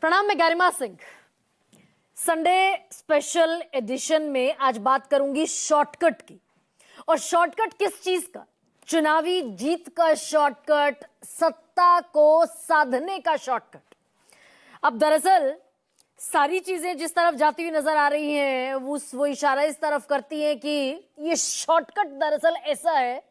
प्रणाम, मैं Garima Singh. Sunday special edition में आज बात करूंगी शॉर्टकट की। और शॉर्टकट किस चीज का? चुनावी जीत का शॉर्टकट, सत्ता को साधने का शॉर्टकट। अब दरअसल सारी चीजें जिस तरफ जाती हुई नजर आ रही हैं वो इशारा इस तरफ करती हैं कि ये शॉर्टकट दरअसल ऐसा है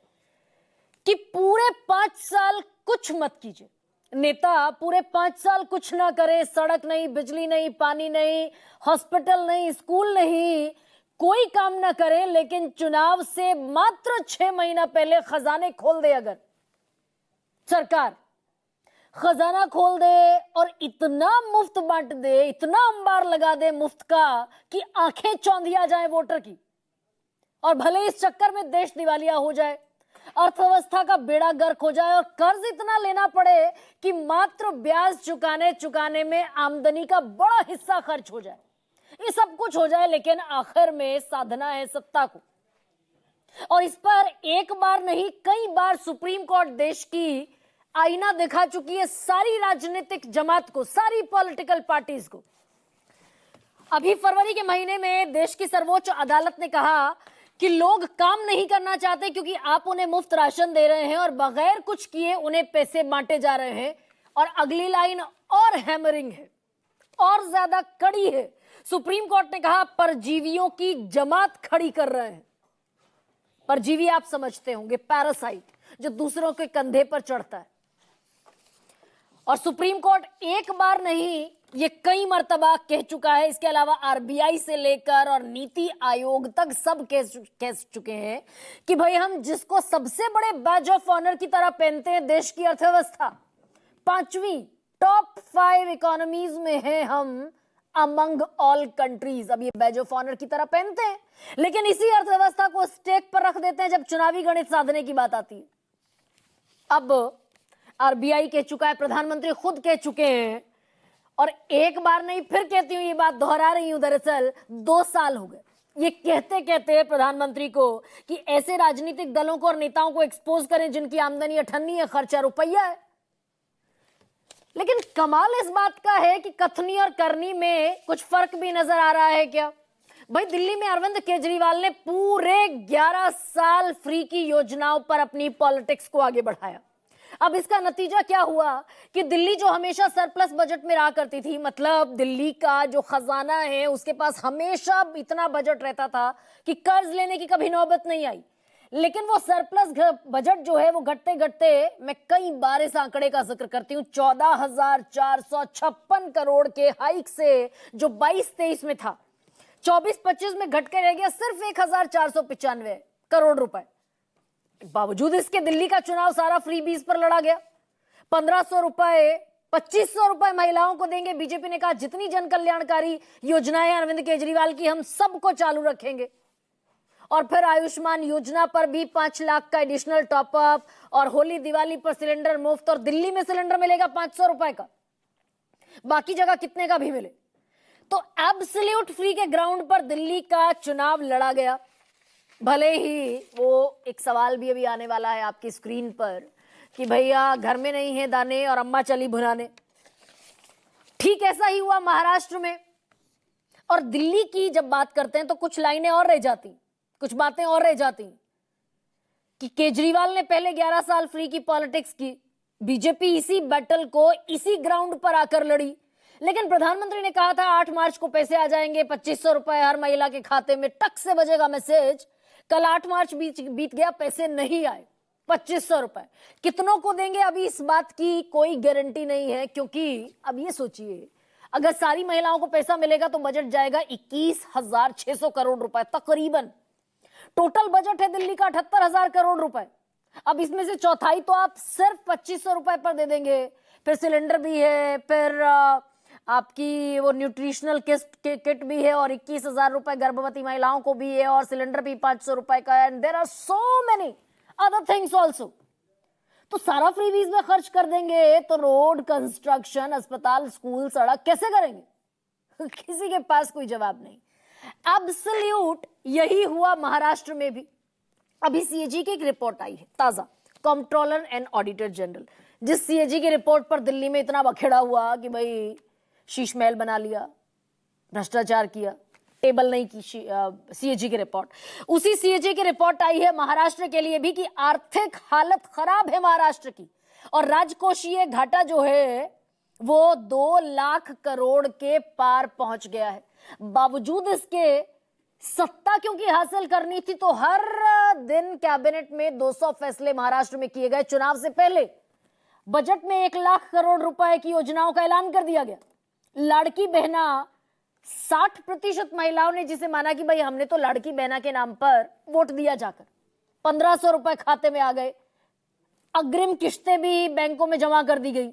कि पूरे 5 साल कुछ मत कीजिए। नेता पूरे 5 साल कुछ ना करे, सड़क नहीं, बिजली नहीं, पानी नहीं, हॉस्पिटल नहीं, स्कूल नहीं, कोई काम ना करे, लेकिन चुनाव से मात्र 6 महीना पहले खजाने खोल दे। अगर सरकार खजाना खोल दे और इतना मुफ्त बांट दे, इतना अंबार लगा दे मुफ्त का कि आंखें चौंधिया जाए वोटर की, और भले इस चक्कर में देश दिवालिया हो जाए, अर्थव्यवस्था का बेड़ा गर्क हो जाए और कर्ज इतना लेना पड़े कि मात्र ब्याज चुकाने में आमदनी का बड़ा हिस्सा खर्च हो जाए, ये सब कुछ हो जाए, लेकिन आखिर में साधना है सत्ता को। और इस पर एक बार नहीं कई बार सुप्रीम कोर्ट देश की आईना दिखा चुकी है सारी राजनीतिक जमात को, सारी पॉलिटिकल पार्टीज को। अभी फरवरी के महीने में देश की सर्वोच्च अदालत ने कहा कि लोग काम नहीं करना चाहते क्योंकि आप उन्हें मुफ्त राशन दे रहे हैं और बगैर कुछ किए उन्हें पैसे बांटे जा रहे हैं। और अगली लाइन और हैमरिंग है, और ज्यादा कड़ी है। सुप्रीम कोर्ट ने कहा परजीवियों की जमात खड़ी कर रहे हैं। परजीवी आप समझते होंगे, पैरासाइट जो दूसरों के कंधे पर चढ़ता है। और सुप्रीम कोर्ट एक बार नहीं ये कई मर्तबा कह चुका है। इसके अलावा आरबीआई से लेकर और नीति आयोग तक सब कह चुके हैं कि भाई हम जिसको सबसे बड़े बैज ऑफ ऑनर की तरह पहनते हैं, देश की अर्थव्यवस्था 5वीं टॉप 5 इकोनॉमीज में है हम अमंग ऑल कंट्रीज। अब ये बैज ऑफ ऑनर की तरह पहनते हैं, लेकिन इसी अर्थव्यवस्था को स्टेक पर रख देते हैं जब चुनावी गणित साधने की बात आती है। अब आरबीआई कह चुका है, प्रधानमंत्री खुद कह चुके हैं, और एक बार नहीं फिर कहती हूं, ये बात दोहरा रही हूं। दरअसल 2 साल हो गए ये कहते कहते प्रधानमंत्री को कि ऐसे राजनीतिक दलों को और नेताओं को एक्सपोज करें जिनकी आमदनी अठन्नी है, खर्चा रुपया है। लेकिन कमाल इस बात का है कि कथनी और करनी में कुछ फर्क भी नजर आ रहा है क्या? भाई दिल्ली में अरविंद केजरीवाल ने पूरे 11 साल फ्री की योजनाओं पर अपनी पॉलिटिक्स को आगे बढ़ाया। अब इसका नतीजा क्या हुआ कि दिल्ली जो हमेशा सरप्लस बजट में रहा करती थी, मतलब दिल्ली का जो खजाना है उसके पास हमेशा इतना बजट रहता था कि कर्ज लेने की कभी नौबत नहीं आई, लेकिन वो सरप्लस बजट जो है वो घटते घटते, मैं कई बार इस आंकड़े का जिक्र करती हूं, 14,456 करोड़ के हाइक से जो 22-23 में था, 24-25 में घट के रह गया सिर्फ 1,495 करोड़ रुपए। बावजूद इसके दिल्ली का चुनाव सारा फ्री बीज पर लड़ा गया। 1,500 रुपए, 2,500 रुपए महिलाओं को देंगे। बीजेपी ने कहा जितनी जन कल्याणकारी योजनाएं अरविंद केजरीवाल की हम सबको चालू रखेंगे। और फिर आयुष्मान योजना पर भी 5 लाख का एडिशनल टॉपअप, और होली दिवाली पर सिलेंडर मुफ्त, और दिल्ली में सिलेंडर मिलेगा 500 रुपए का, बाकी जगह कितने का भी मिले। तो एब्सोल्यूट फ्री के ग्राउंड पर दिल्ली का चुनाव लड़ा गया। भले ही वो एक सवाल भी अभी आने वाला है आपकी स्क्रीन पर कि भैया घर में नहीं है दाने और अम्मा चली भुनाने। ठीक ऐसा ही हुआ महाराष्ट्र में। और दिल्ली की जब बात करते हैं तो कुछ लाइनें और रह जाती, कुछ बातें और रह जाती कि केजरीवाल ने पहले 11 साल फ्री की पॉलिटिक्स की, बीजेपी इसी बैटल को इसी ग्राउंड पर आकर लड़ी, लेकिन प्रधानमंत्री ने कहा था 8 मार्च को पैसे आ जाएंगे, 2,500 रुपए हर महिला के खाते में, टक से बजेगा मैसेज। कल 8 मार्च बीत गया, पैसे नहीं आए। 2,500 रुपए कितनों को देंगे अभी इस बात की कोई गारंटी नहीं है, क्योंकि अब ये सोचिए अगर सारी महिलाओं को पैसा मिलेगा तो बजट जाएगा 21,600 करोड़ रुपए तकरीबन। टोटल बजट है दिल्ली का 78,000 करोड़ रुपए। अब इसमें से चौथाई तो आप सिर्फ 2,500 रुपए पर दे देंगे, फिर सिलेंडर भी है, फिर आपकी वो न्यूट्रिशनल किट भी है, और 21,000 रुपए गर्भवती महिलाओं को भी है, और सिलेंडर भी 500 रुपए का है, and there are so many other things also. तो सारा फ्रीबीज में खर्च कर देंगे तो रोड कंस्ट्रक्शन, अस्पताल, स्कूल, सड़क कैसे करेंगे? किसी के पास कोई जवाब नहीं। एब्सोल्यूट यही हुआ महाराष्ट्र में भी। अभी सीएजी की एक रिपोर्ट आई है ताजा, कंट्रोलर एंड ऑडिटर जनरल, जिस सीएजी की रिपोर्ट पर दिल्ली में इतना बखेड़ा हुआ कि भाई शीश महल बना लिया, भ्रष्टाचार किया, टेबल नहीं की सीएजी की रिपोर्ट। उसी सीएजी की रिपोर्ट आई है महाराष्ट्र के लिए भी कि आर्थिक हालत खराब है महाराष्ट्र की, और राजकोषीय घाटा जो है वो 2 लाख करोड़ के पार पहुंच गया है। बावजूद इसके सत्ता क्योंकि हासिल करनी थी, तो हर दिन कैबिनेट में 200 फैसले महाराष्ट्र में किए गए। चुनाव से पहले बजट में 1 लाख करोड़ रुपए की योजनाओं का ऐलान कर दिया गया। लाड़की बहना 60% महिलाओं ने जिसे माना कि भाई हमने तो लाड़की बहना के नाम पर वोट दिया, जाकर 1500 रुपए खाते में आ गए। अग्रिम किस्तें भी बैंकों में जमा कर दी गई,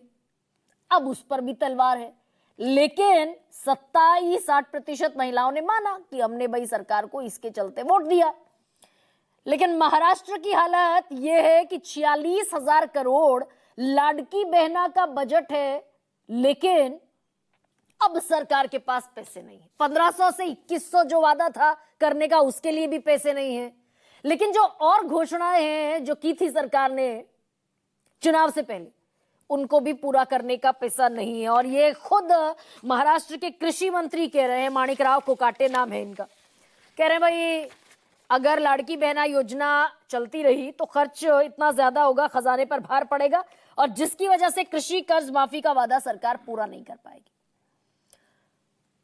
अब उस पर भी तलवार है। लेकिन 60% महिलाओं ने माना कि हमने भाई सरकार को इसके चलते वोट दिया। लेकिन महाराष्ट्र की हालत यह है कि 46,000 करोड़ लाड़की बहना का बजट है, लेकिन अब सरकार के पास पैसे नहीं है। 1500 से 2100 जो वादा था करने का, उसके लिए भी पैसे नहीं है। लेकिन जो और घोषणाएं हैं जो की थी सरकार ने चुनाव से पहले, उनको भी पूरा करने का पैसा नहीं है। और ये खुद महाराष्ट्र के कृषि मंत्री कह रहे हैं, माणिकराव कोकाटे नाम है इनका, कह रहे हैं भाई अगर लाड़की बहना योजना चलती रही तो खर्च इतना ज्यादा होगा, खजाने पर भार पड़ेगा, और जिसकी वजह से कृषि कर्ज माफी का वादा सरकार पूरा नहीं कर पाएगी।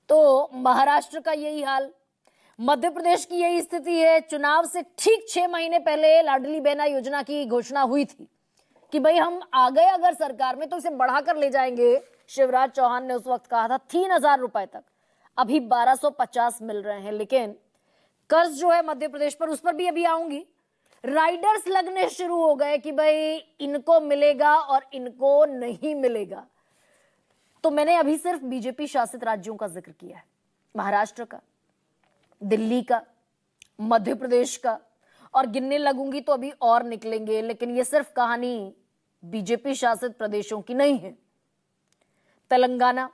तो महाराष्ट्र का यही हाल, मध्य प्रदेश की यही स्थिति है। चुनाव से ठीक 6 महीने पहले लाडली बहना योजना की घोषणा हुई थी कि भाई हम आ गए अगर सरकार में तो इसे बढ़ाकर ले जाएंगे। शिवराज चौहान ने उस वक्त कहा था 3000 रुपए तक, अभी 1250 मिल रहे हैं। लेकिन कर्ज जो है मध्य प्रदेश पर, उस पर भी अभी आऊंगी। राइडर्स लगने शुरू हो गए कि भाई इनको मिलेगा और इनको नहीं मिलेगा। तो मैंने अभी सिर्फ बीजेपी शासित राज्यों का जिक्र किया है, महाराष्ट्र का, दिल्ली का, मध्य प्रदेश का, और गिनने लगूंगी तो अभी और निकलेंगे। लेकिन ये सिर्फ कहानी बीजेपी शासित प्रदेशों की नहीं है। तेलंगाना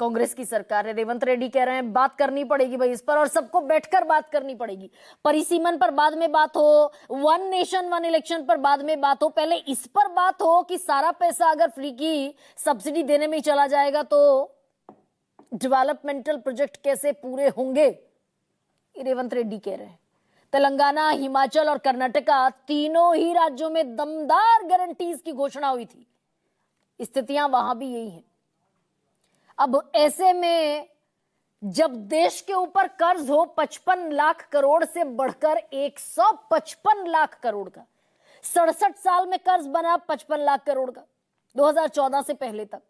कांग्रेस की सरकार है, रेवंत रेड्डी कह रहे हैं बात करनी पड़ेगी भाई इस पर, और सबको बैठकर बात करनी पड़ेगी। परिसीमन पर बाद में बात हो, 1 नेशन 1 इलेक्शन पर बाद में बात हो, पहले इस पर बात हो कि सारा पैसा अगर फ्री की सब्सिडी देने में ही चला जाएगा तो डेवलपमेंटल प्रोजेक्ट कैसे पूरे होंगे, रेवंत रेड्डी कह रहे हैं। तेलंगाना, हिमाचल और कर्नाटका, तीनों ही राज्यों में दमदार गारंटीज की घोषणा हुई थी। स्थितियां वहां भी यही हैं। अब ऐसे में जब देश के ऊपर कर्ज हो 55 लाख करोड़ से बढ़कर 155 लाख करोड़ का, 67 साल में कर्ज बना 55 लाख करोड़ का 2014 से पहले तक,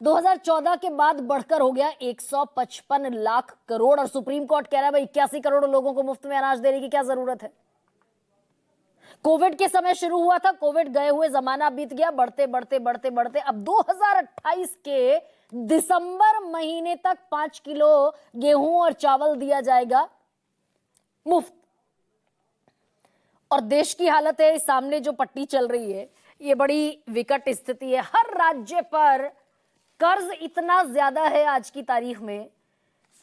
2014 के बाद बढ़कर हो गया 155 लाख करोड़, और सुप्रीम कोर्ट कह रहा है भाई 81 करोड़ लोगों को मुफ्त में अनाज देने की क्या जरूरत है। कोविड के समय शुरू हुआ था, कोविड गए हुए जमाना बीत गया, बढ़ते बढ़ते बढ़ते बढ़ते अब 2028 के दिसंबर महीने तक 5 किलो गेहूं और चावल दिया जाएगा मुफ्त। और देश की हालत है, सामने जो पट्टी चल रही है ये बड़ी विकट स्थिति है। हर राज्य पर कर्ज इतना ज्यादा है आज की तारीख में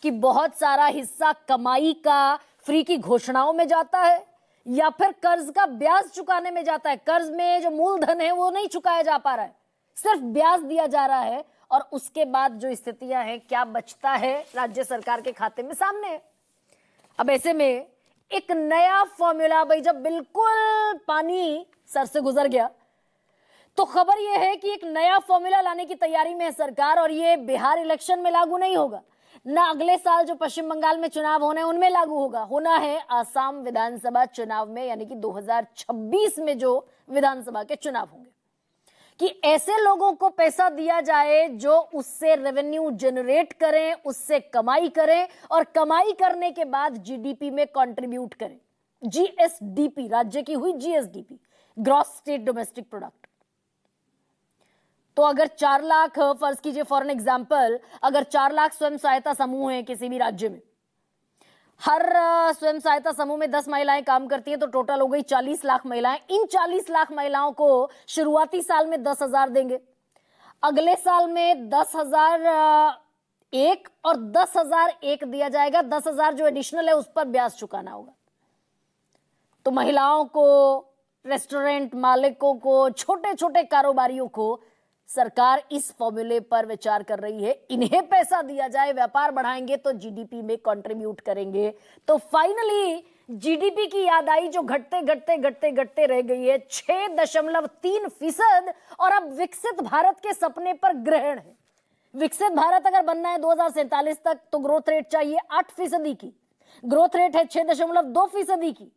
कि बहुत सारा हिस्सा कमाई का फ्री की घोषणाओं में जाता है या फिर कर्ज का ब्याज चुकाने में जाता है। कर्ज में जो मूलधन है वो नहीं चुकाया जा पा रहा है, सिर्फ ब्याज दिया जा रहा है, और उसके बाद जो स्थितियां हैं, क्या बचता है राज्य सरकार के खाते में, सामने है। अब ऐसे में एक नया फॉर्मूला, भाई जब बिल्कुल पानी सर से गुजर गया तो खबर यह है कि एक नया फॉर्मूला लाने की तैयारी में है सरकार, और ये बिहार इलेक्शन में लागू नहीं होगा, ना अगले साल जो पश्चिम बंगाल में चुनाव होने उनमें लागू होगा, होना है आसाम विधानसभा चुनाव में, यानी कि 2026 में जो विधानसभा के चुनाव होंगे, कि ऐसे लोगों को पैसा दिया जाए जो उससे रेवेन्यू जनरेट करें, उससे कमाई करें, और कमाई करने के बाद जीडीपी में कंट्रीब्यूट करें। जीएसडीपी, राज्य की हुई GSDP, gross state domestic product. तो अगर 4 लाख, फर्ज कीजिए फॉर एन एग्जाम्पल, अगर 4 लाख स्वयं सहायता समूह है किसी भी राज्य में, हर स्वयं सहायता समूह में 10 महिलाएं काम करती हैं, तो टोटल हो गई 40 लाख महिलाएं। इन 40 लाख महिलाओं को शुरुआती साल में 10,000 देंगे, अगले साल में 10,001 और 10,001 दिया जाएगा। 10,000 जो एडिशनल है उस पर ब्याज चुकाना होगा। तो महिलाओं को, रेस्टोरेंट मालिकों को, छोटे छोटे कारोबारियों को सरकार इस फॉर्मूले पर विचार कर रही है, इन्हें पैसा दिया जाए, व्यापार बढ़ाएंगे तो जीडीपी में कंट्रीब्यूट करेंगे। तो फाइनली जीडीपी की याद आई जो घटते घटते घटते घटते रह गई है 6.3%। और अब विकसित भारत के सपने पर ग्रहण है। विकसित भारत अगर बनना है 2047 तक तो ग्रोथ रेट चाहिए 8% की, ग्रोथ रेट है 6.2% की।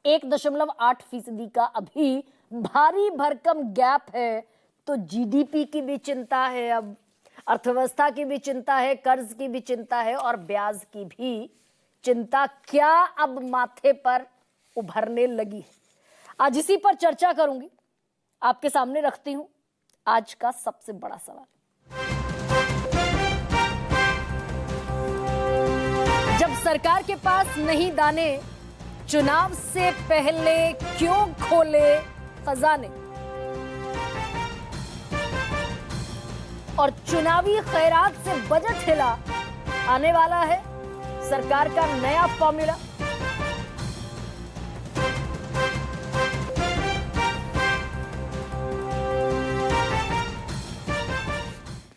1.8% का अभी भारी भरकम गैप है। तो जीडीपी की भी चिंता है, अब अर्थव्यवस्था की भी चिंता है, कर्ज की भी चिंता है और ब्याज की भी चिंता क्या अब माथे पर उभरने लगी है। आज इसी पर चर्चा करूंगी, आपके सामने रखती हूं आज का सबसे बड़ा सवाल। जब सरकार के पास नहीं दाने, चुनाव से पहले क्यों खोले खजाने? और चुनावी खैरात से बजट हिला, आने वाला है सरकार का नया फॉर्मूला।